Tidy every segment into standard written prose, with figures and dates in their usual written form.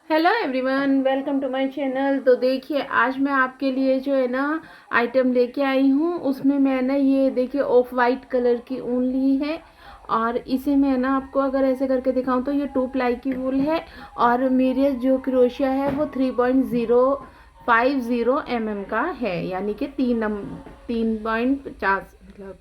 Hello everyone, welcome to my channel. तो देखिए, आज मैं आपके लिए जो है ना आइटम लेके आई हूँ। उसमें मैं ना ये देखिए ऑफ वाइट कलर की ऊन ली है। और इसे मैं ना आपको अगर ऐसे करके दिखाऊं तो ये 2 प्लाई की वूल है। और मेरे जो क्रोशिया है वो 3.050 का है, यानी कि 3.50 मतलब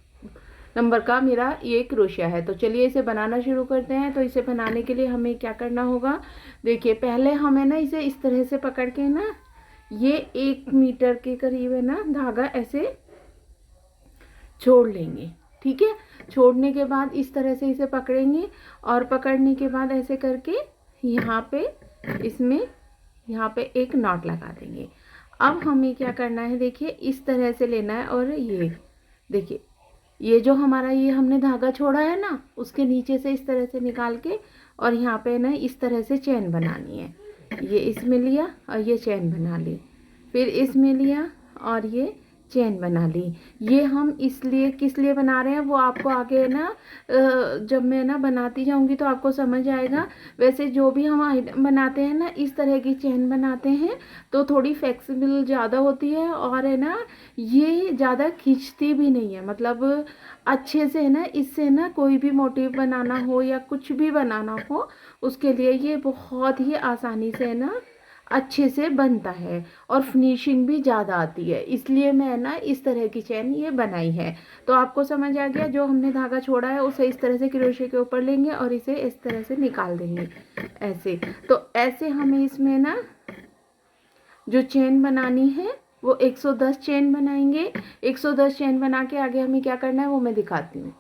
नंबर का मेरा ये क्रोशिया है। तो चलिए इसे बनाना शुरू करते हैं। तो इसे बनाने के लिए हमें क्या करना होगा, देखिए पहले हमें ना इसे इस तरह से पकड़ के ना ये 1 मीटर के करीब है ना धागा ऐसे छोड़ लेंगे। ठीक है, छोड़ने के बाद इस तरह से इसे पकड़ेंगे और पकड़ने के बाद ऐसे करके यहाँ पे इसमें यहाँ पे एक नॉट लगा देंगे। अब हमें क्या करना है, देखिए इस तरह से लेना है और ये देखिए ये जो हमारा ये हमने धागा छोड़ा है ना उसके नीचे से इस तरह से निकाल के और यहाँ पे ना इस तरह से चैन बनानी है। ये इसमें लिया और ये चैन बना ली, फिर इसमें लिया और ये चैन बना ली। ये हम इसलिए किस लिए बना रहे हैं वो आपको आगे ना जब मैं ना बनाती जाऊंगी तो आपको समझ आएगा। वैसे जो भी हम आइटम बनाते हैं ना इस तरह की चैन बनाते हैं तो थोड़ी फ्लेक्सिबल ज़्यादा होती है और है ना ये ज़्यादा खींचती भी नहीं है। मतलब अच्छे से है ना, इससे ना कोई भी मोटिव बनाना हो या कुछ भी बनाना हो उसके लिए ये बहुत ही आसानी से है ना अच्छे से बनता है और फिनिशिंग भी ज़्यादा आती है। इसलिए मैं ना इस तरह की चैन ये बनाई है। तो आपको समझ आ गया, जो हमने धागा छोड़ा है उसे इस तरह से क्रोशे के ऊपर लेंगे और इसे इस तरह से निकाल देंगे ऐसे। तो ऐसे हमें इसमें ना जो चेन बनानी है वो 110 चेन बनाएंगे। 110 चेन बना के आगे हमें क्या करना है वो मैं दिखाती हूँ।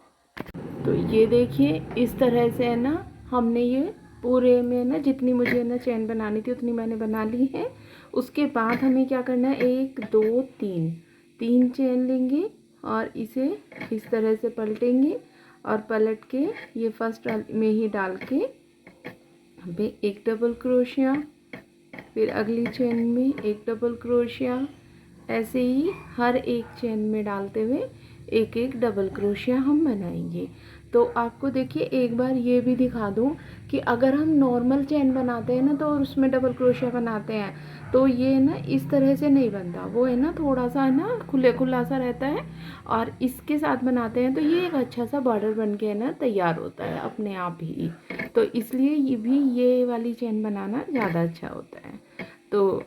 तो ये देखिए इस तरह से है ना हमने ये पूरे में ना जितनी मुझे ना चेन बनानी थी उतनी मैंने बना ली है। उसके बाद हमें क्या करना है, 1 2 3 3 चेन लेंगे और इसे इस तरह से पलटेंगे और पलट के ये फर्स्ट में ही डाल के पे एक डबल क्रोशिया, फिर अगली चेन में एक डबल क्रोशिया, ऐसे ही हर एक चेन में डालते हुए एक एक डबल क्रोशिया हम बनाएंगे। तो आपको देखिए एक बार ये भी दिखा दूँ कि अगर हम नॉर्मल चेन बनाते हैं ना तो उसमें डबल क्रोशिया बनाते हैं तो ये ना इस तरह से नहीं बनता, वो है ना थोड़ा सा है ना खुले खुला सा रहता है। और इसके साथ बनाते हैं तो ये एक अच्छा सा बॉर्डर बन के है ना तैयार होता है अपने आप ही। तो इसलिए ये वाली चेन बनाना ज़्यादा अच्छा होता है। तो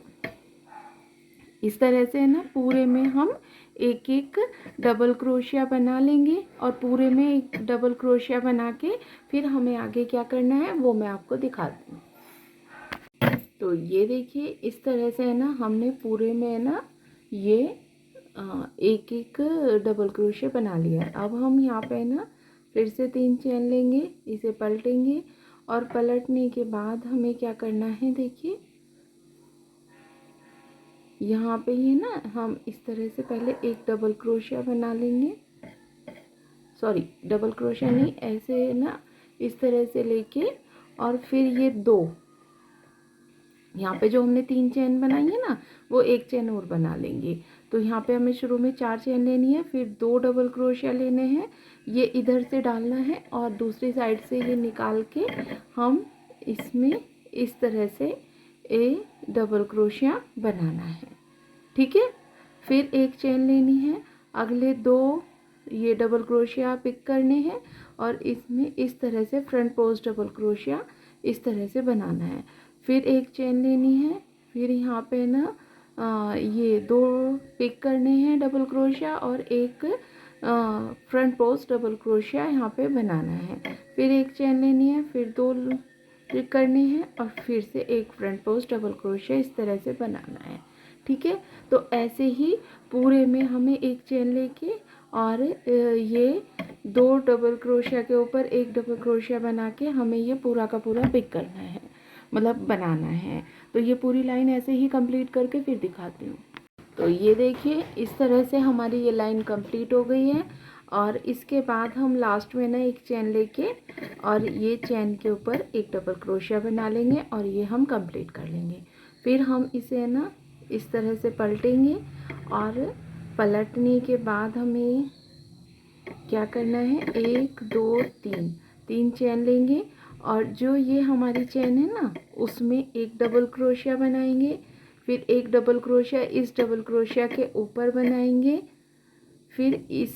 इस तरह से है ना पूरे में हम एक एक डबल क्रोशिया बना लेंगे और पूरे में एक डबल क्रोशिया बना के फिर हमें आगे क्या करना है वो मैं आपको दिखाती हूँ। तो ये देखिए इस तरह से है ना हमने पूरे में है ना ये एक एक डबल क्रोशिया बना लिया है। अब हम यहाँ पे है ना फिर से 3 चेन लेंगे, इसे पलटेंगे और पलटने के बाद हमें क्या करना है, देखिए यहाँ पे ये ना हम इस तरह से पहले एक डबल क्रोशिया बना लेंगे, सॉरी डबल क्रोशिया नहीं, ऐसे ना इस तरह से लेके और फिर ये दो यहाँ पे जो हमने 3 चेन बनाई है ना वो एक चेन और बना लेंगे। तो यहाँ पे हमें शुरू में 4 चेन लेनी है, फिर 2 डबल क्रोशिया लेने हैं, ये इधर से डालना है और दूसरी साइड से ये निकाल के हम इसमें इस तरह से डबल क्रोशिया बनाना है। ठीक है, फिर एक चेन लेनी है, अगले 2 ये डबल क्रोशिया पिक करने हैं और इसमें इस तरह से फ्रंट पोस्ट डबल क्रोशिया इस तरह से बनाना है। फिर एक चेन लेनी है, फिर यहाँ पे ना ये 2 पिक करने हैं डबल क्रोशिया और एक फ्रंट पोस्ट डबल क्रोशिया यहाँ पे बनाना है। फिर एक चेन लेनी है, फिर 2 पिक करने हैं और फिर से एक फ्रंट पोस्ट डबल क्रोशिया इस तरह से बनाना है। ठीक है, तो ऐसे ही पूरे में हमें एक चेन लेके और ये 2 डबल क्रोशिया के ऊपर एक डबल क्रोशिया बना के हमें ये पूरा का पूरा पिक करना है, मतलब बनाना है। तो ये पूरी लाइन ऐसे ही कंप्लीट करके फिर दिखाती हूँ। तो ये देखिए इस तरह से हमारी ये लाइन कंप्लीट हो गई है और इसके बाद हम लास्ट में ना एक चेन लेके और ये चेन के ऊपर एक डबल क्रोशिया बना लेंगे और ये हम कंप्लीट कर लेंगे। फिर हम इसे ना इस तरह से पलटेंगे और पलटने के बाद हमें क्या करना है, 1 2 3 3 चेन लेंगे और जो ये हमारी चेन है ना उसमें एक डबल क्रोशिया बनाएंगे, फिर एक डबल क्रोशिया इस डबल क्रोशिया के ऊपर बनाएंगे, फिर इस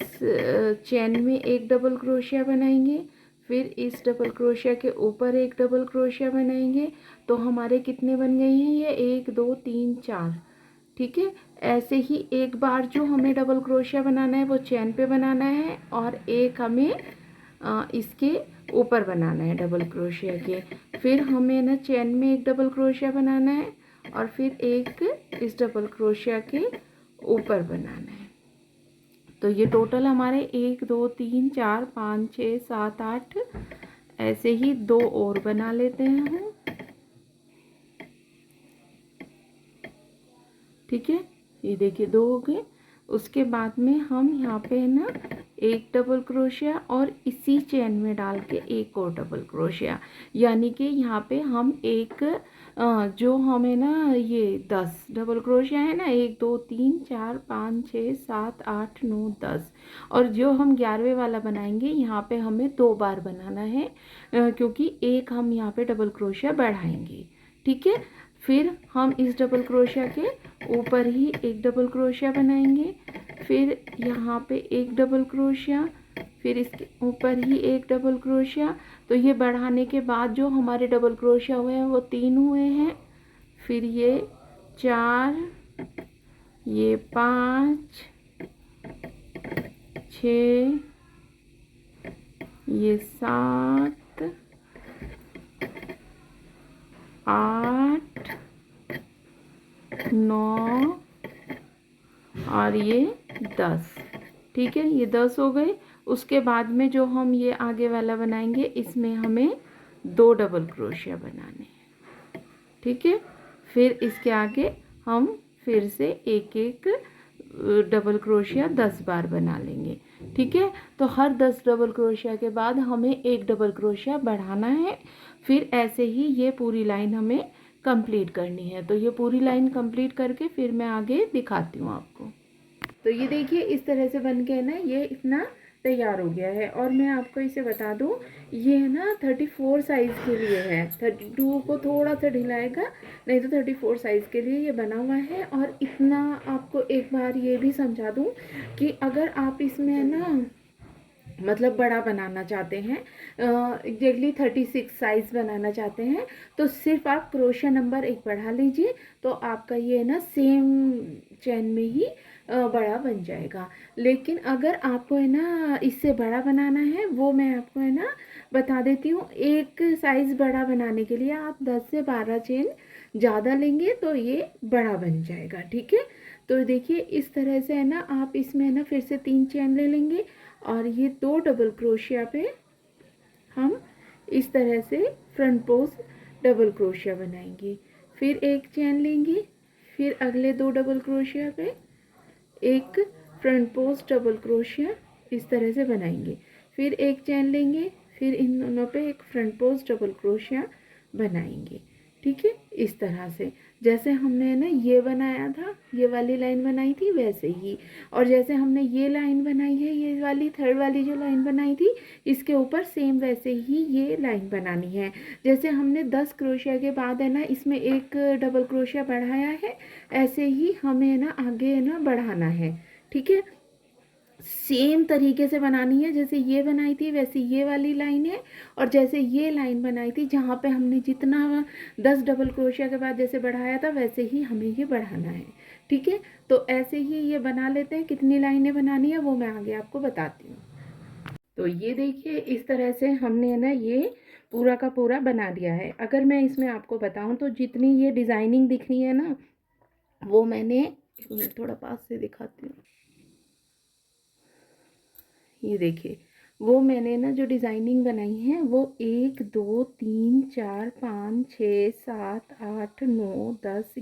चेन में एक डबल क्रोशिया बनाएंगे, फिर इस डबल क्रोशिया के ऊपर एक डबल क्रोशिया बनाएंगे। तो हमारे कितने बन गए हैं ये 1 2 3 4। ठीक है, ऐसे ही एक बार जो हमें डबल क्रोशिया बनाना है वो चेन पे बनाना है और एक हमें इसके ऊपर बनाना है डबल क्रोशिया के। फिर हमें ना चेन में एक डबल क्रोशिया बनाना है और फिर एक इस डबल क्रोशिया के ऊपर बनाना है। तो ये टोटल हमारे 1 2 3 4 5 6 7 8, ऐसे ही 2 और बना लेते हैं हम। ठीक है, ये देखिए 2 हो गए। उसके बाद में हम यहाँ पे है ना एक डबल क्रोशिया और इसी चेन में डाल के एक और डबल क्रोशिया, यानी कि यहाँ पे हम एक जो हमें ना ये 10 डबल क्रोशिया है ना 1 2 3 4 5 6 7 8 9 10, और जो हम 11वें वाला बनाएंगे यहाँ पे हमें 2 बार बनाना है क्योंकि एक हम यहाँ पे डबल क्रोशिया बढ़ाएंगे। ठीक है, फिर हम इस डबल क्रोशिया के ऊपर ही एक डबल क्रोशिया बनाएंगे, फिर यहाँ पे एक डबल क्रोशिया, फिर इसके ऊपर ही एक डबल क्रोशिया। तो ये बढ़ाने के बाद जो हमारे डबल क्रोशिया हुए हैं वो 3 हुए हैं, फिर ये 4, ये 5 6, ये 7 8 9 और ये 10। ठीक है, ये 10 हो गए। उसके बाद में जो हम ये आगे वाला बनाएंगे इसमें हमें 2 डबल क्रोशिया बनाने हैं। ठीक है, फिर इसके आगे हम फिर से एक एक डबल क्रोशिया 10 बार बना लेंगे। ठीक है, तो हर 10 डबल क्रोशिया के बाद हमें एक डबल क्रोशिया बढ़ाना है। फिर ऐसे ही ये पूरी लाइन हमें कंप्लीट करनी है। तो ये पूरी लाइन कंप्लीट करके फिर मैं आगे दिखाती हूँ आपको। तो ये देखिए इस तरह से बन के ना ये इतना तैयार हो गया है। और मैं आपको इसे बता दूं, ये है ना 34 साइज़ के लिए है। 32 को थोड़ा सा ढिलाएगा, नहीं तो 34 साइज़ के लिए ये बना हुआ है। और इतना आपको एक बार ये भी समझा दूं कि अगर आप इसमें ना मतलब बड़ा बनाना चाहते हैं, एग्जैक्टली 36 साइज़ बनाना चाहते हैं, तो सिर्फ आप क्रोशिया नंबर 1 बढ़ा लीजिए तो आपका ये ना सेम चेन में ही बड़ा बन जाएगा। लेकिन अगर आपको है ना इससे बड़ा बनाना है वो मैं आपको है ना बता देती हूँ। एक साइज़ बड़ा बनाने के लिए आप 10 से 12 चेन ज़्यादा लेंगे तो ये बड़ा बन जाएगा। ठीक है, तो देखिए इस तरह से है ना आप इसमें ना फिर से 3 चेन ले लेंगे और ये 2 डबल क्रोशिया पे हम इस तरह से फ्रंट पोस्ट डबल क्रोशिया बनाएंगे। फिर एक चेन लेंगे, फिर अगले 2 डबल क्रोशिया पे एक फ्रंट पोस्ट डबल क्रोशिया इस तरह से बनाएंगे। फिर एक चेन लेंगे, फिर इन दोनों पे एक फ्रंट पोस्ट डबल क्रोशिया बनाएंगे। ठीक है, इस तरह से जैसे हमने ना ये बनाया था, ये वाली लाइन बनाई थी वैसे ही। और जैसे हमने ये लाइन बनाई है, ये वाली थर्ड वाली जो लाइन बनाई थी, इसके ऊपर सेम वैसे ही ये लाइन बनानी है। जैसे हमने 10 क्रोशिया के बाद है ना इसमें एक डबल क्रोशिया बढ़ाया है, ऐसे ही हमें ना आगे है ना बढ़ाना है। ठीक है, सेम तरीके से बनानी है। जैसे ये बनाई थी वैसे ये वाली लाइन है, और जैसे ये लाइन बनाई थी जहाँ पे हमने जितना 10 डबल क्रोशिया के बाद जैसे बढ़ाया था वैसे ही हमें ये बढ़ाना है। ठीक है, तो ऐसे ही ये बना लेते हैं। कितनी लाइनें बनानी है वो मैं आगे आपको बताती हूँ। तो ये देखिए इस तरह से हमने ना ये पूरा का पूरा बना दिया है। अगर मैं इसमें आपको बताऊँ तो जितनी ये डिज़ाइनिंग दिख रही है ना वो मैंने थोड़ा पास से दिखाती हूँ। ये देखिए वो मैंने ना जो डिज़ाइनिंग बनाई है वो 1 2 3 4 5 6 7 8 9 10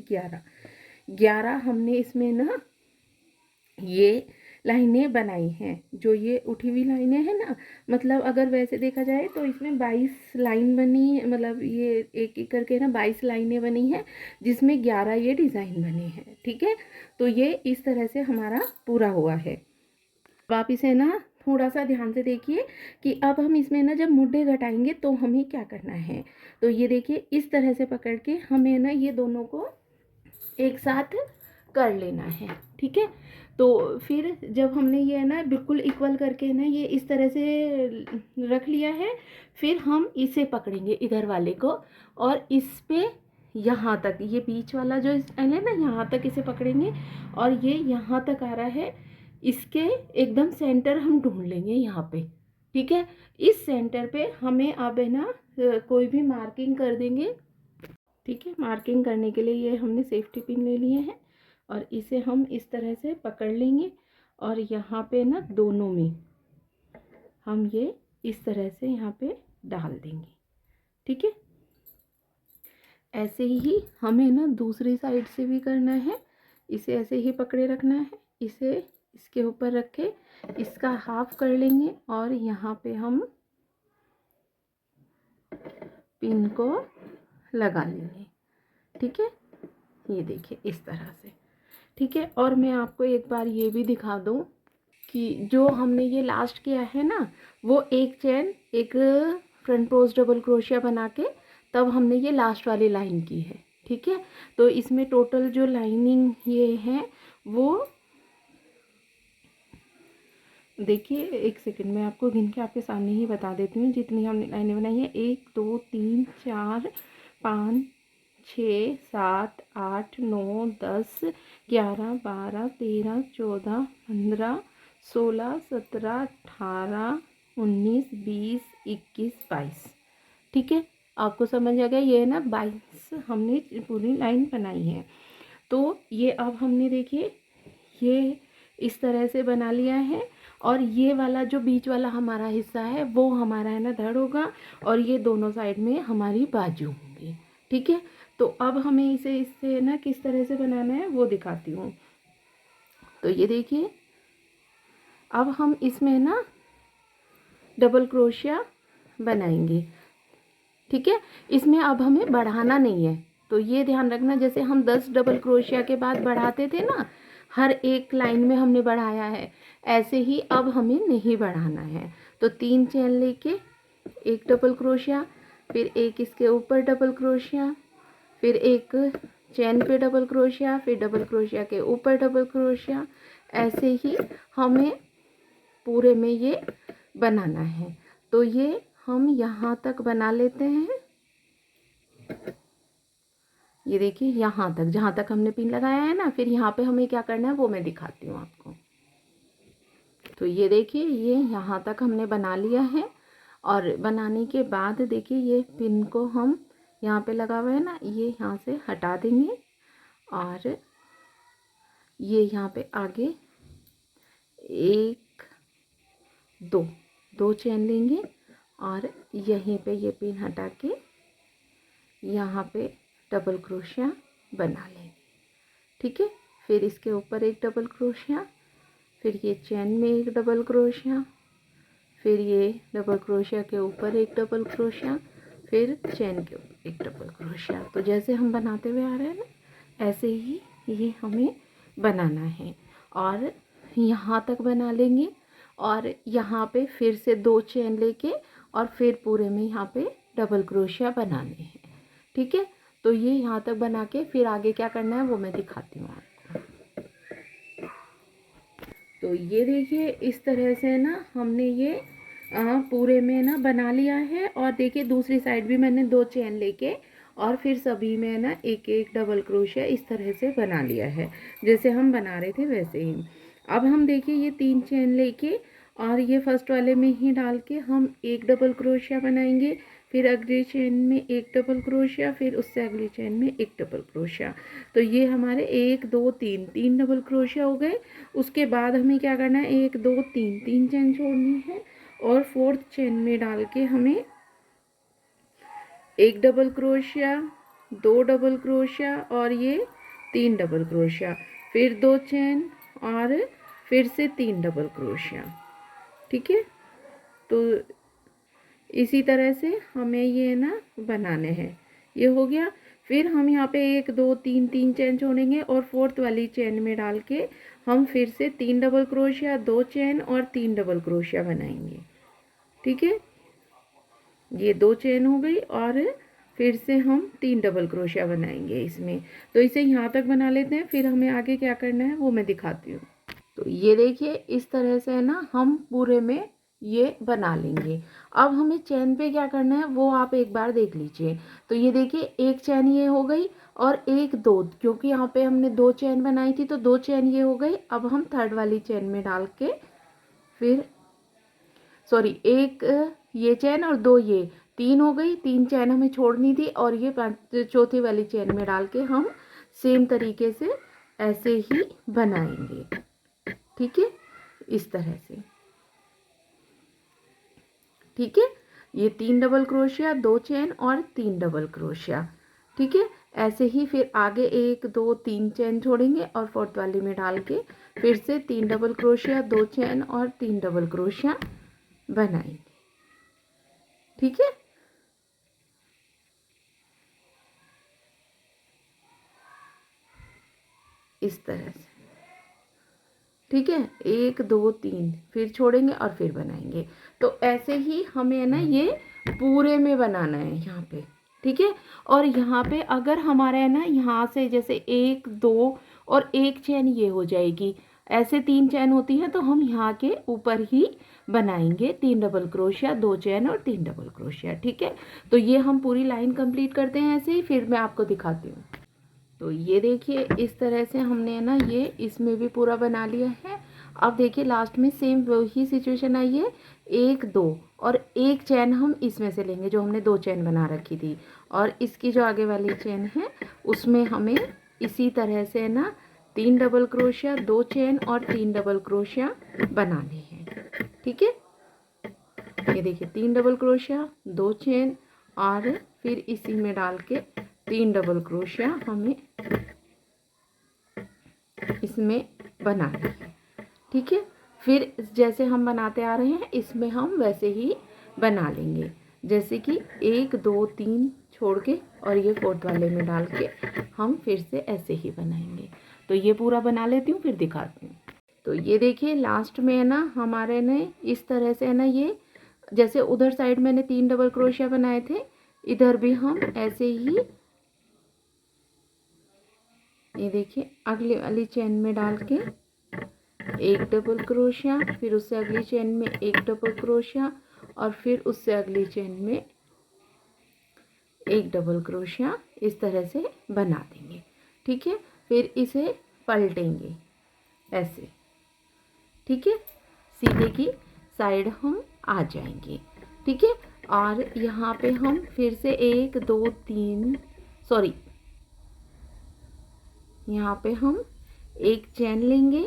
11 हमने इसमें ना ये लाइनें बनाई हैं। जो ये उठी हुई लाइनें हैं ना, मतलब अगर वैसे देखा जाए तो इसमें 22 लाइन बनी, मतलब ये एक एक करके ना 22 लाइनें बनी हैं जिसमें 11 ये डिज़ाइन बने हैं। ठीक है, तो ये इस तरह से हमारा पूरा हुआ है। अब आप इसे ना थोड़ा सा ध्यान से देखिए कि अब हम इसमें ना जब मुड्ढे घटाएंगे तो हमें क्या करना है। तो ये देखिए इस तरह से पकड़ के हमें ना ये दोनों को एक साथ कर लेना है, ठीक है। तो फिर जब हमने ये है ना बिल्कुल इक्वल करके ना ये इस तरह से रख लिया है, फिर हम इसे पकड़ेंगे इधर वाले को, और इस पे यहाँ तक, ये बीच वाला जो एल है ना, यहाँ तक इसे पकड़ेंगे और ये यहाँ तक आ रहा है, इसके एकदम सेंटर हम ढूंढ लेंगे यहाँ पे, ठीक है। इस सेंटर पे हमें अब है ना कोई भी मार्किंग कर देंगे, ठीक है। मार्किंग करने के लिए ये हमने सेफ्टी पिन ले लिए हैं और इसे हम इस तरह से पकड़ लेंगे और यहाँ पे ना दोनों में हम ये इस तरह से यहाँ पे डाल देंगे, ठीक है। ऐसे ही हमें ना दूसरी साइड से भी करना है। इसे ऐसे ही पकड़े रखना है, इसे इसके ऊपर रख के इसका हाफ कर लेंगे और यहाँ पे हम पिन को लगा लेंगे, ठीक है। ये देखिए इस तरह से, ठीक है। और मैं आपको एक बार ये भी दिखा दूँ कि जो हमने ये लास्ट किया है ना, वो एक चेन एक फ्रंट पोस्ट डबल क्रोशिया बना के तब हमने ये लास्ट वाली लाइन की है, ठीक है। तो इसमें टोटल जो लाइनिंग ये है वो देखिए, एक सेकंड में आपको गिन के आपके सामने ही बता देती हूँ जितनी हमने लाइनें बनाई है। 1 2 3 4 5 6 7 8 9 10 11 12 13 14 15 16 17 18 19 20 21 22, ठीक है। आपको समझ आ गया, ये है ना 22 हमने पूरी लाइन बनाई है। तो ये अब हमने देखिए ये इस तरह से बना लिया है और ये वाला जो बीच वाला हमारा हिस्सा है वो हमारा है ना धड़ होगा और ये दोनों साइड में हमारी बाजू होंगी, ठीक है। तो अब हमें इसे इससे ना किस तरह से बनाना है वो दिखाती हूँ। तो ये देखिए अब हम इसमें ना डबल क्रोशिया बनाएंगे, ठीक है। इसमें अब हमें बढ़ाना नहीं है, तो ये ध्यान रखना, जैसे हम 10 डबल क्रोशिया के बाद बढ़ाते थे ना, हर एक लाइन में हमने बढ़ाया है, ऐसे ही अब हमें नहीं बढ़ाना है। तो 3 चेन लेके एक डबल क्रोशिया, फिर एक इसके ऊपर डबल क्रोशिया, फिर एक चेन पे डबल क्रोशिया, फिर डबल क्रोशिया के ऊपर डबल क्रोशिया, ऐसे ही हमें पूरे में ये बनाना है। तो ये हम यहाँ तक बना लेते हैं, ये देखिए यहाँ तक, जहाँ तक हमने पिन लगाया है ना, फिर यहाँ पे हमें क्या करना है वो मैं दिखाती हूँ आपको। तो ये देखिए ये यहाँ तक हमने बना लिया है और बनाने के बाद देखिए ये पिन को हम यहाँ पे लगा हुआ है ना, ये यहाँ से हटा देंगे और ये यहाँ पे आगे 1 2 चेन लेंगे और यहीं पे ये पिन हटा के यहाँ पे डबल क्रोशिया बना लेंगे, ठीक है। फिर इसके ऊपर एक डबल क्रोशिया, फिर ये चेन में एक डबल क्रोशिया, फिर ये डबल क्रोशिया के ऊपर एक डबल क्रोशिया, फिर चेन के ऊपर एक डबल क्रोशिया। तो जैसे हम बनाते हुए आ रहे हैं ना, ऐसे ही ये हमें बनाना है और यहाँ तक बना लेंगे और यहाँ पे फिर से 2 चेन लेके और फिर पूरे में यहाँ पे डबल क्रोशिया बनाने हैं, ठीक है। तो ये यहाँ तक बना के फिर आगे क्या करना है वो मैं दिखाती हूँ आपको। तो ये देखिए इस तरह से ना हमने ये पूरे में ना बना लिया है और देखिए दूसरी साइड भी मैंने 2 चेन लेके और फिर सभी में ना एक एक डबल क्रोशिया इस तरह से बना लिया है, जैसे हम बना रहे थे वैसे ही। अब हम देखिए ये 3 चेन लेके और ये फर्स्ट वाले में ही डाल के हम एक डबल क्रोशिया बनाएंगे, फिर अगली चेन में एक डबल क्रोशिया, फिर उससे अगली चेन में एक डबल क्रोशिया। तो ये हमारे 1 2 3 डबल क्रोशिया हो गए। उसके बाद हमें क्या करना है, 1 2 3 चेन छोड़नी है और 4th चेन में डाल के हमें एक डबल क्रोशिया, 2 डबल क्रोशिया और ये 3 डबल क्रोशिया, फिर 2 चेन और फिर से 3 डबल क्रोशिया, ठीक है। तो इसी तरह से हमें ये ना बनाने हैं। ये हो गया। फिर हम यहाँ पे 1 2 3 3 चेन छोड़ेंगे और फोर्थ वाली चेन में डाल के हम फिर से 3 डबल क्रोशिया, 2 चेन और 3 डबल क्रोशिया बनाएंगे। ठीक है, ये 2 चेन हो गई और फिर से हम 3 डबल क्रोशिया बनाएंगे इसमें। तो इसे यहाँ तक बना लेते हैं, फिर हमें आगे क्या करना है वो मैं दिखाती हूँ। तो ये देखिए इस तरह से है ना हम पूरे में ये बना लेंगे। अब हमें चेन पे क्या करना है वो आप एक बार देख लीजिए। तो ये देखिए एक चेन ये हो गई और एक दो, क्योंकि यहाँ पे हमने 2 चेन बनाई थी तो 2 चेन ये हो गई। अब हम थर्ड वाली चेन में डाल के फिर एक ये चेन और 2 ये 3 हो गई। 3 चेन हमें छोड़नी थी और ये चौथी वाली चेन में डाल के हम सेम तरीके से ऐसे ही बनाएंगे। ठीक है, इस तरह से। ठीक है, ये 3 डबल क्रोशिया, 2 चेन और 3 डबल क्रोशिया। ठीक है, ऐसे ही फिर आगे 1 2 3 चेन छोड़ेंगे और फोर्थ वाली में डाल के फिर से 3 डबल क्रोशिया, 2 चेन और 3 डबल क्रोशिया बनाएंगे। ठीक है, इस तरह से। ठीक है, 1 2 3 फिर छोड़ेंगे और फिर बनाएंगे। तो ऐसे ही हमें है ना ये पूरे में बनाना है यहाँ पे। ठीक है, और यहाँ पे अगर हमारा है ना यहाँ से जैसे 1 2 और 1 चैन ये हो जाएगी, ऐसे 3 चैन होती है तो हम यहाँ के ऊपर ही बनाएंगे 3 डबल क्रोशिया, 2 चैन और 3 डबल क्रोशिया। ठीक है, तो ये हम पूरी लाइन कंप्लीट करते हैं ऐसे ही, फिर मैं आपको दिखाती हूँ। तो ये देखिए इस तरह से हमने ना ये इसमें भी पूरा बना लिया है। अब देखिए लास्ट में सेम वही सिचुएशन आई है, 1 2 और 1 चैन हम इसमें से लेंगे जो हमने 2 चैन बना रखी थी, और इसकी जो आगे वाली चैन है उसमें हमें इसी तरह से ना 3 डबल क्रोशिया, 2 चैन और 3 डबल क्रोशिया बनाने हैं। ठीक है, ये देखिए 3 डबल क्रोशिया, 2 चेन और फिर इसी में डाल के 3 डबल क्रोशिया हमें इसमें बनाना है। ठीक है, फिर जैसे हम बनाते आ रहे हैं इसमें हम वैसे ही बना लेंगे, जैसे कि 1 2 3 छोड़ के और ये फोर्थ वाले में डाल के हम फिर से ऐसे ही बनाएंगे। तो ये पूरा बना लेती हूँ फिर दिखाती हूँ। तो ये देखिए लास्ट में है ना हमारे ने इस तरह से है ना ये, जैसे उधर साइड मैंने 3 डबल क्रोशिया बनाए थे, इधर भी हम ऐसे ही ये देखिए अगली वाली चेन में डाल के 1 डबल क्रोशिया, फिर उससे अगली चेन में 1 डबल क्रोशिया और फिर उससे अगली चेन में 1 डबल क्रोशिया इस तरह से बना देंगे। ठीक है, फिर इसे पलटेंगे ऐसे। ठीक है, सीधे की साइड हम आ जाएंगे। ठीक है, और यहाँ पे हम फिर से 1 2 3 यहाँ पे हम 1 चैन लेंगे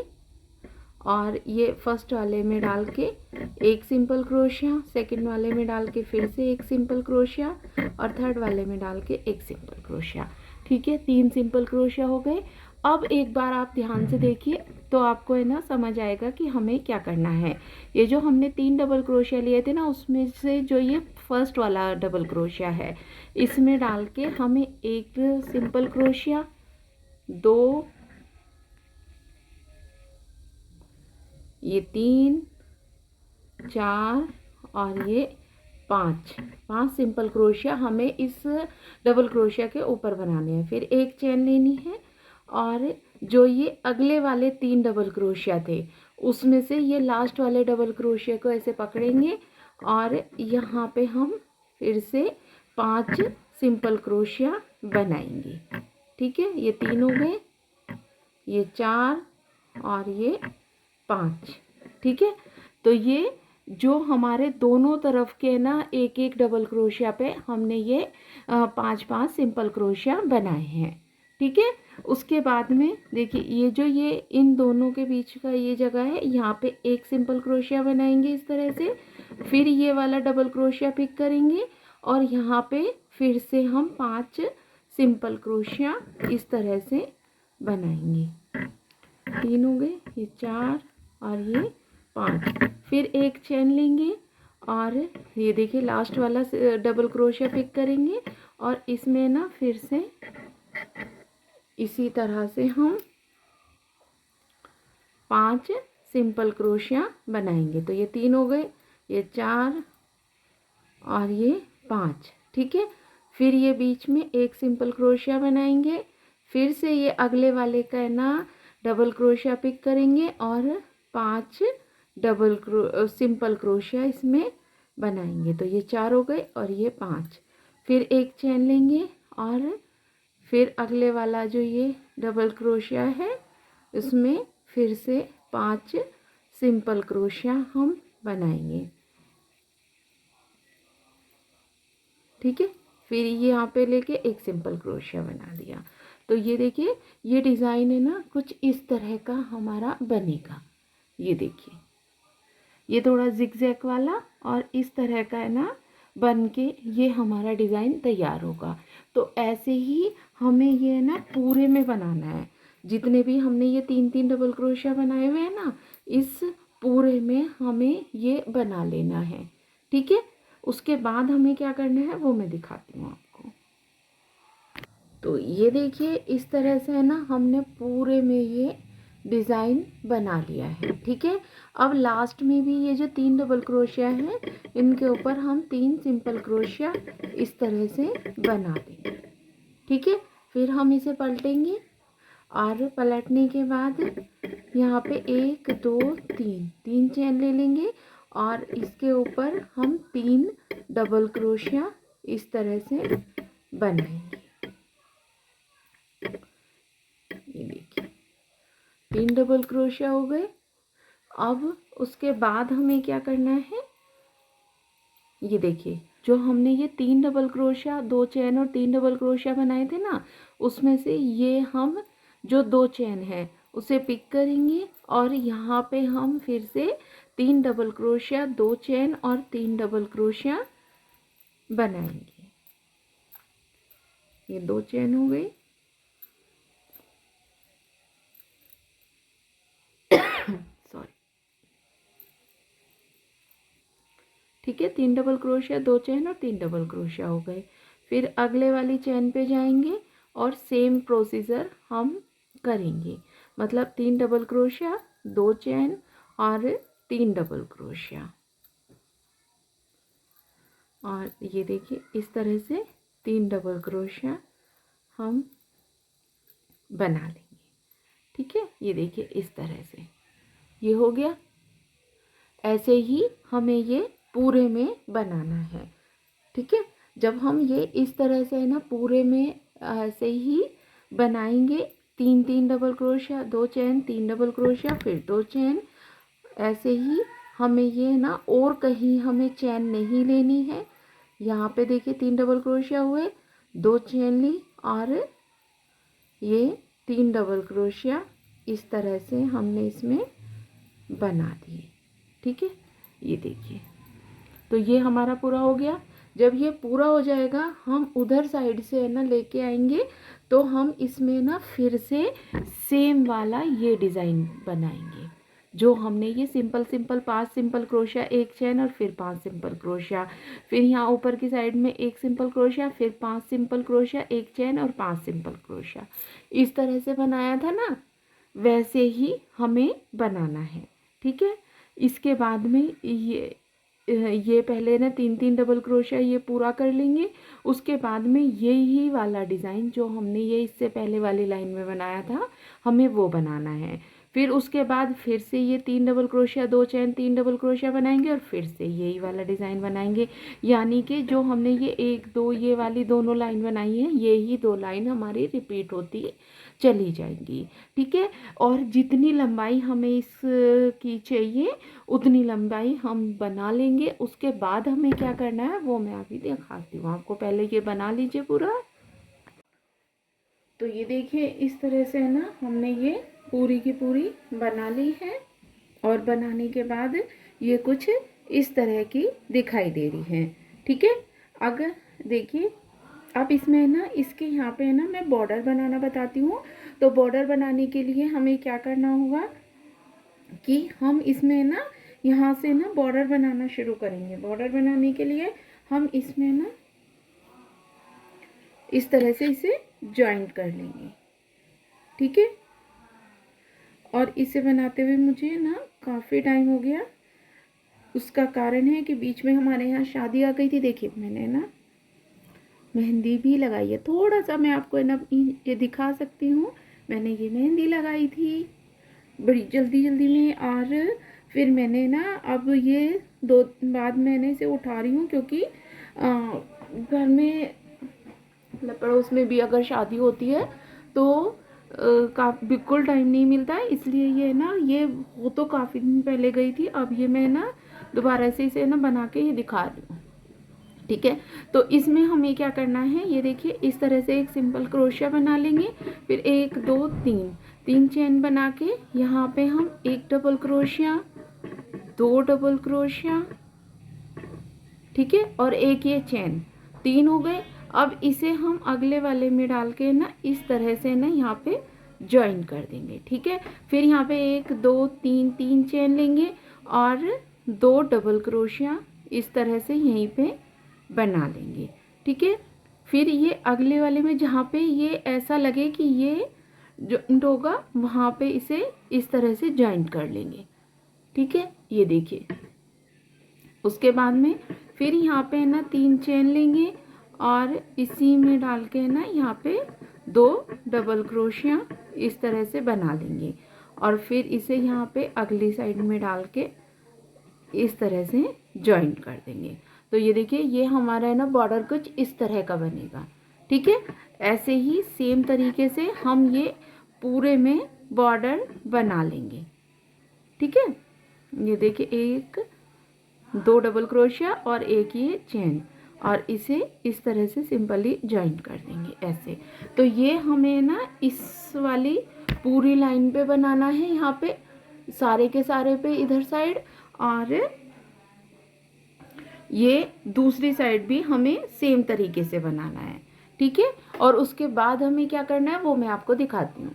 और ये फर्स्ट वाले में डाल के 1 सिंपल क्रोशिया, सेकंड वाले में डाल के फिर से 1 सिंपल क्रोशिया और थर्ड वाले में डाल के 1 सिंपल क्रोशिया। ठीक है, 3 सिंपल क्रोशिया हो गए। अब एक बार आप ध्यान से देखिए तो आपको है ना समझ आएगा कि हमें क्या करना है। ये जो हमने 3 डबल क्रोशिया लिए थे ना उसमें से जो ये फर्स्ट वाला डबल क्रोशिया है इसमें डाल के हमें 1 सिंपल क्रोशिया, 2 ये 3 4 और ये 5 सिंपल क्रोशिया हमें इस डबल क्रोशिया के ऊपर बनाने हैं। फिर 1 चैन लेनी है और जो ये अगले वाले 3 डबल क्रोशिया थे उसमें से ये लास्ट वाले डबल क्रोशिया को ऐसे पकड़ेंगे और यहाँ पे हम फिर से 5 सिंपल क्रोशिया बनाएंगे। ठीक है, ये 3 हो गए, ये 4 और ये 5। ठीक है, तो ये जो हमारे दोनों तरफ के ना 1 1 डबल क्रोशिया पे हमने ये 5 5 सिंपल क्रोशिया बनाए हैं। ठीक है, उसके बाद में देखिए ये जो ये इन दोनों के बीच का ये जगह है यहाँ पे 1 सिंपल क्रोशिया बनाएंगे इस तरह से, फिर ये वाला डबल क्रोशिया पिक करेंगे और यहाँ पे फिर से हम 5 सिंपल क्रोशिया इस तरह से बनाएंगे। 3 हो गए, ये 4 और ये 5। फिर 1 चैन लेंगे और ये देखिए लास्ट वाला डबल क्रोशिया पिक करेंगे और इसमें ना फिर से इसी तरह से हम 5 सिंपल क्रोशिया बनाएंगे। तो ये 3 हो गए, ये 4 और ये 5। ठीक है, फिर ये बीच में एक सिंपल क्रोशिया बनाएंगे, फिर से ये अगले वाले का है ना डबल क्रोशिया पिक करेंगे और 5 सिंपल क्रोशिया इसमें बनाएंगे। तो ये 4 हो गए और ये 5। फिर एक चेन लेंगे और फिर अगले वाला जो ये डबल क्रोशिया है उसमें फिर से 5 सिंपल क्रोशिया हम बनाएंगे। ठीक है, फिर ये यहाँ पे लेके एक सिंपल क्रोशिया बना दिया। तो ये देखिए, ये डिज़ाइन है ना कुछ इस तरह का हमारा बनेगा। ये देखिए, ये थोड़ा जिगजैग वाला और इस तरह का है ना बन के ये हमारा डिज़ाइन तैयार होगा। तो ऐसे ही हमें ये है ना पूरे में बनाना है। जितने भी हमने ये 3 डबल क्रोशिया बनाए हुए हैं ना, इस पूरे में हमें ये बना लेना है। ठीक है, उसके बाद हमें क्या करना है वो मैं दिखाती हूँ आपको। तो ये देखिए, इस तरह से है ना हमने पूरे में ये डिज़ाइन बना लिया है। ठीक है, अब लास्ट में भी ये जो 3 डबल क्रोशिया हैं इनके ऊपर हम 3 सिंपल क्रोशिया इस तरह से बना देंगे। ठीक है, फिर हम इसे पलटेंगे और पलटने के बाद यहाँ पे 1 2 3 चेन ले लेंगे और इसके ऊपर हम 3 डबल क्रोशिया इस तरह से बनाएंगे। ये देखिए, 3 डबल क्रोशिया हो गए। अब उसके बाद हमें क्या करना है, ये देखिए, जो हमने ये 3 डबल क्रोशिया 2 चेन और 3 डबल क्रोशिया बनाए थे ना, उसमें से ये हम जो 2 चेन है उसे पिक करेंगे और यहाँ पे हम फिर से 3 डबल क्रोशिया 2 चेन और 3 डबल क्रोशिया बनाएंगे। ये 2 चेन हो गई। सॉरी, ठीक है, 3 डबल क्रोशिया 2 चेन और 3 डबल क्रोशिया हो गए। फिर अगले वाली चेन पे जाएंगे और सेम प्रोसीजर हम करेंगे। मतलब 3 डबल क्रोशिया 2 चेन और 3 डबल क्रोशिया। और ये देखिए, इस तरह से 3 डबल क्रोशिया हम बना लेंगे। ठीक है, ये देखिए इस तरह से ये हो गया। ऐसे ही हमें ये पूरे में बनाना है। ठीक है, जब हम ये इस तरह से है ना पूरे में ऐसे ही बनाएंगे, 3 double crochet 2 chain 3 double crochet फिर 2 चेन, ऐसे ही हमें ये ना और कहीं हमें चेन नहीं लेनी है। यहाँ पे देखिए 3 डबल क्रोशिया हुए, 2 चेन ली और ये 3 डबल क्रोशिया इस तरह से हमने इसमें बना दिए। ठीक है, ये देखिए, तो ये हमारा पूरा हो गया। जब ये पूरा हो जाएगा हम उधर साइड से है ना लेके आएंगे, तो हम इसमें ना फिर से सेम वाला ये डिज़ाइन बनाएंगे जो हमने ये सिंपल 5 सिंपल क्रोशिया 1 चेन और फिर 5 सिंपल क्रोशिया, फिर यहाँ ऊपर की साइड में 1 सिंपल क्रोशिया फिर 5 सिंपल क्रोशिया 1 चेन और 5 सिंपल क्रोशिया, इस तरह से बनाया था ना, वैसे ही हमें बनाना है। ठीक है, इसके बाद में ये पहले ना 3 डबल क्रोशिया ये पूरा कर लेंगे। उसके बाद में यही वाला डिज़ाइन जो हमने ये इससे पहले वाली लाइन में बनाया था हमें वो बनाना है। फिर उसके बाद फिर से ये 3 double crochet 2 chain 3 double crochet बनाएंगे और फिर से यही वाला डिज़ाइन बनाएंगे। यानी कि जो हमने ये 1 2 ये वाली दोनों लाइन बनाई है, यही 2 लाइन हमारी रिपीट होती चली जाएंगी। ठीक है, और जितनी लंबाई हमें इस की चाहिए उतनी लंबाई हम बना लेंगे। उसके बाद हमें क्या करना है वो मैं अभी दिखाती हूँ आपको। पहले ये बना लीजिए पूरा। तो ये देखिए, इस तरह से है ना हमने ये पूरी की पूरी बना ली है और बनाने के बाद ये कुछ इस तरह की दिखाई दे रही है। ठीक है, अगर देखिए अब इसमें है ना इसके यहाँ पे है ना मैं बॉर्डर बनाना बताती हूँ। तो बॉर्डर बनाने के लिए हमें क्या करना होगा कि हम इसमें ना यहाँ से ना बॉर्डर बनाना शुरू करेंगे। बॉर्डर बनाने के लिए हम इसमें ना इस तरह से इसे जॉइंट कर लेंगे। ठीक है, और इसे बनाते हुए मुझे ना काफ़ी टाइम हो गया। उसका कारण है कि बीच में हमारे यहाँ शादी आ गई थी। देखिए मैंने ना मेहंदी भी लगाई है। थोड़ा सा मैं आपको है ना ये दिखा सकती हूँ। मैंने ये मेहंदी लगाई थी बड़ी जल्दी जल्दी में, और फिर मैंने ना अब ये 2 दिन बाद मैंने इसे उठा रही हूँ, क्योंकि घर में मतलब पड़ोस में भी अगर शादी होती है तो का बिल्कुल टाइम नहीं मिलता है। इसलिए ये ना ये वो तो काफ़ी दिन पहले गई थी, अब ये मैं ना दोबारा से इसे ना बना के ये दिखा रही हूँ। ठीक है, तो इसमें हमें क्या करना है, ये देखिए इस तरह से एक सिंपल क्रोशिया बना लेंगे। फिर 1 2 3 चेन बना के यहाँ पे हम 1 डबल क्रोशिया, 2 डबल क्रोशिया, ठीक है, और एक ये चेन, 3 हो गए। अब इसे हम अगले वाले में डाल के ना इस तरह से ना यहाँ पे ज्वाइन कर देंगे। ठीक है, फिर यहाँ पे 1 2 3 चेन लेंगे और 2 डबल क्रोशिया इस तरह से यहीं पे बना लेंगे। ठीक है, फिर ये अगले वाले में जहाँ पे ये ऐसा लगे कि ये जॉइंट होगा वहाँ पे इसे इस तरह से जॉइंट कर लेंगे। ठीक है, ये देखिए। उसके बाद में फिर यहाँ पे ना 3 चेन लेंगे और इसी में डाल के ना यहाँ पे 2 डबल क्रोशिया इस तरह से बना लेंगे, और फिर इसे यहाँ पे अगली साइड में डाल के इस तरह से जॉइंट कर देंगे। तो ये देखिए ये हमारा है ना बॉर्डर कुछ इस तरह का बनेगा। ठीक है, ऐसे ही सेम तरीके से हम ये पूरे में बॉर्डर बना लेंगे। ठीक है, ये देखिए 1 2 डबल क्रोशिया और एक ये चेन, और इसे इस तरह से सिंपली जॉइंट कर देंगे ऐसे। तो ये हमें ना इस वाली पूरी लाइन पे बनाना है, यहाँ पे सारे के सारे पे इधर साइड, और ये दूसरी साइड भी हमें सेम तरीके से बनाना है। ठीक है, और उसके बाद हमें क्या करना है वो मैं आपको दिखाती हूँ।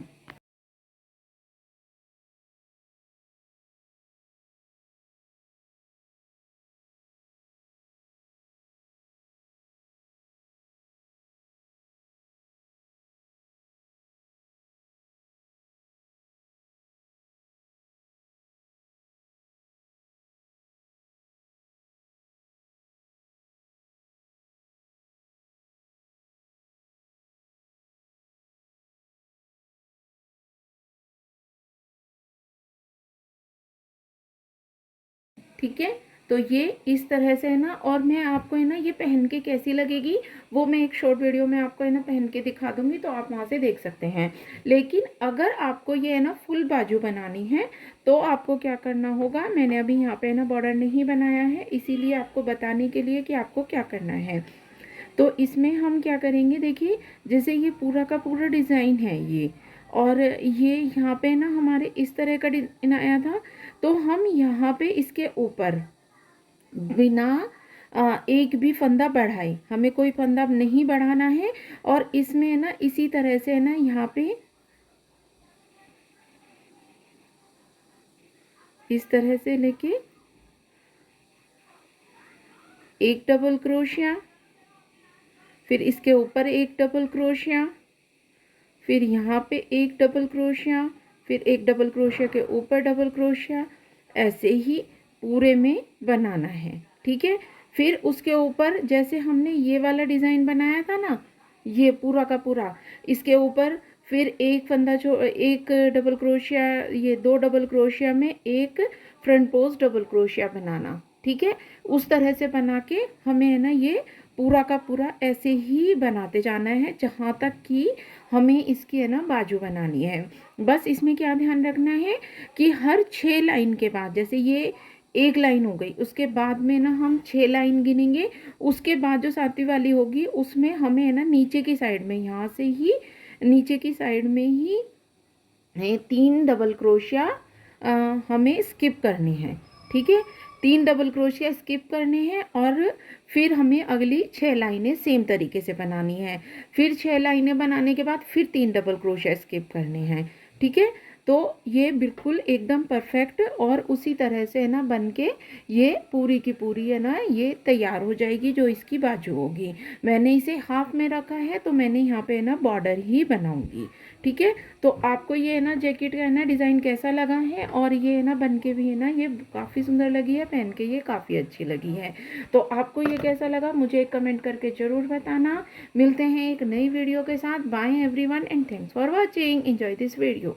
ठीक है, तो ये इस तरह से है ना, और मैं आपको है ना ये पहन के कैसी लगेगी वो मैं एक शॉर्ट वीडियो में आपको है ना पहन के दिखा दूंगी, तो आप वहाँ से देख सकते हैं। लेकिन अगर आपको ये है ना फुल बाजू बनानी है तो आपको क्या करना होगा, मैंने अभी यहाँ पे है ना बॉर्डर नहीं बनाया है, इसीलिए आपको बताने के लिए कि आपको क्या करना है। तो इसमें हम क्या करेंगे, देखिए जैसे ये पूरा का पूरा डिज़ाइन है ये, और ये यहाँ पे ना हमारे इस तरह का डिज़ाइन आया था, तो हम यहाँ पे इसके ऊपर बिना एक भी फंदा बढ़ाए, हमें कोई फंदा नहीं बढ़ाना है, और इसमें ना इसी तरह से ना यहाँ पे इस तरह से लेके 1 डबल क्रोशिया, फिर इसके ऊपर 1 डबल क्रोशिया, फिर यहाँ पे 1 डबल क्रोशिया, फिर 1 डबल क्रोशिया के ऊपर डबल क्रोशिया, ऐसे ही पूरे में बनाना है। ठीक है, फिर उसके ऊपर जैसे हमने ये वाला डिज़ाइन बनाया था ना, ये पूरा का पूरा, इसके ऊपर फिर एक फंदा एक डबल क्रोशिया, ये 2 डबल क्रोशिया में एक फ्रंट पोस्ट डबल क्रोशिया बनाना। ठीक है, उस तरह से बना के हमें है ना ये पूरा का पूरा ऐसे ही बनाते जाना है जहाँ तक कि हमें इसकी है ना बाजू बनानी है। बस इसमें क्या ध्यान रखना है कि हर 6 लाइन के बाद, जैसे ये एक लाइन हो गई, उसके बाद में ना हम 6 लाइन गिनेंगे, उसके बाद जो सातवीं वाली होगी उसमें हमें है ना नीचे की साइड में, यहाँ से ही नीचे की साइड में ही 3 डबल क्रोशिया हमें स्किप करनी है। ठीक है, 3 डबल क्रोशिया स्किप करने हैं, और फिर हमें अगली 6 लाइनें सेम तरीके से बनानी है। फिर 6 लाइनें बनाने के बाद फिर 3 डबल क्रोशिया स्किप करने हैं। ठीक है, तो ये बिल्कुल एकदम परफेक्ट और उसी तरह से है ना बन के ये पूरी की पूरी है ना ये तैयार हो जाएगी जो इसकी बाजू होगी। मैंने इसे हाफ में रखा है तो मैंने यहाँ पे है ना बॉर्डर ही बनाऊंगी। ठीक है, तो आपको ये है ना जैकेट का है ना डिज़ाइन कैसा लगा है, और ये है ना बन के भी है ना ये काफ़ी सुंदर लगी है, पहन के ये काफ़ी अच्छी लगी है। तो आपको ये कैसा लगा मुझे एक कमेंट करके ज़रूर बताना। मिलते हैं एक नई वीडियो के साथ। Bye everyone and thanks for watching. Enjoy this video.